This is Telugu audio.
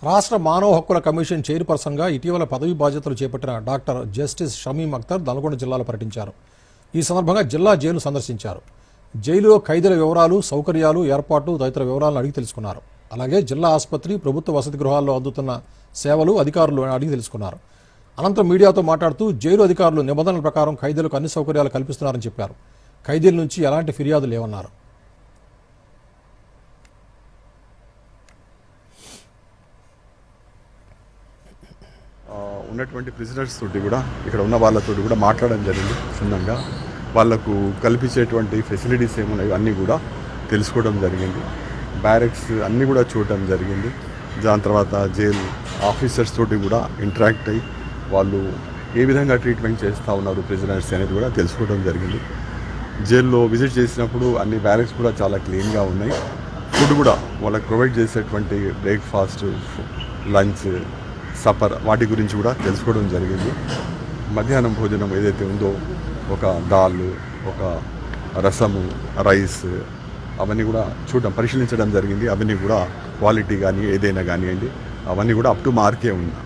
రాష్ట్ర మానవ హక్కుల కమిషన్ చైర్పర్సన్గా ఇటీవల పదవి బాధ్యతలు చేపట్టిన డాక్టర్ జస్టిస్ షమీం అఖ్తర్ నల్గొండ జిల్లాలో పర్యటించారు. ఈ సందర్భంగా జిల్లా జైలు సందర్శించారు. జైలులో ఖైదీల వివరాలు, సౌకర్యాలు, ఏర్పాట్లు తదితర వివరాలను అడిగి తెలుసుకున్నారు. అలాగే జిల్లా ఆసుపత్రి, ప్రభుత్వ వసతి గృహాల్లో అందుతున్న సేవలు అధికారులు అడిగి తెలుసుకున్నారు. అనంతరం మీడియాతో మాట్లాడుతూ జైలు అధికారులు నిబంధనల ప్రకారం ఖైదీలకు అన్ని సౌకర్యాలు కల్పిస్తున్నారని చెప్పారు. ఖైదీల నుంచి ఎలాంటి ఫిర్యాదు లేవన్నారు. ఉన్నటువంటి ప్రిజనర్స్ తోటి కూడా ఇక్కడ ఉన్న వాళ్ళతో కూడా మాట్లాడడం జరిగింది. క్షుణ్ణంగా వాళ్లకు కల్పించేటువంటి ఫెసిలిటీస్ ఏమున్నాయో అన్నీ కూడా తెలుసుకోవడం జరిగింది. బ్యారెక్స్ అన్నీ కూడా చూడడం జరిగింది. దాని తర్వాత జైలు ఆఫీసర్స్ తోటి కూడా ఇంటరాక్ట్ అయ్యి వాళ్ళు ఏ విధంగా ట్రీట్మెంట్ చేస్తూ ఉన్నారు ప్రిజనర్స్ అనేది కూడా తెలుసుకోవడం జరిగింది. జైల్లో విజిట్ చేసినప్పుడు అన్ని బ్యారెక్స్ కూడా చాలా క్లీన్గా ఉన్నాయి. ఫుడ్ కూడా వాళ్ళకి ప్రొవైడ్ చేసేటువంటి బ్రేక్ఫాస్ట్, లంచ్, సపర్ వాటి గురించి కూడా తెలుసుకోవడం జరిగింది. మధ్యాహ్నం భోజనం ఏదైతే ఉందో ఒక దాల్, ఒక రసము, రైస్ అవన్నీ కూడా పరిశీలించడం జరిగింది. అవన్నీ కూడా క్వాలిటీ కానీ ఏదైనా కానివ్వండి అవన్నీ కూడా అప్ టు మార్కే ఉన్నాయి.